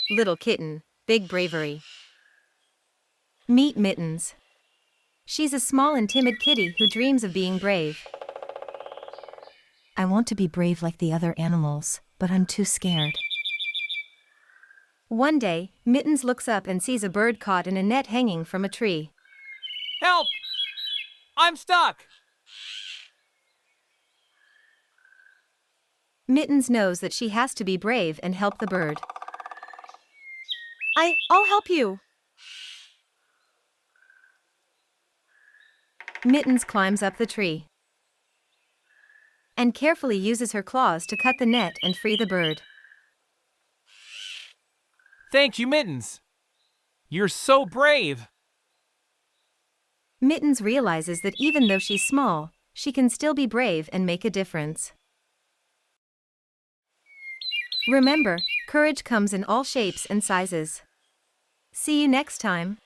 Little kitten, big bravery. Meet Mittens. She's a small and timid kitty who dreams of being brave. I want to be brave like the other animals, but I'm too scared. One day, Mittens looks up and sees a bird caught in a net hanging from a tree. Help! I'm stuck! Mittens knows that she has to be brave and help the bird. I'll help you. Mittens climbs up the tree and carefully uses her claws to cut the net and free the bird. Thank you, Mittens. You're so brave. Mittens realizes that even though she's small, she can still be brave and make a difference. Remember, courage comes in all shapes and sizes. See you next time.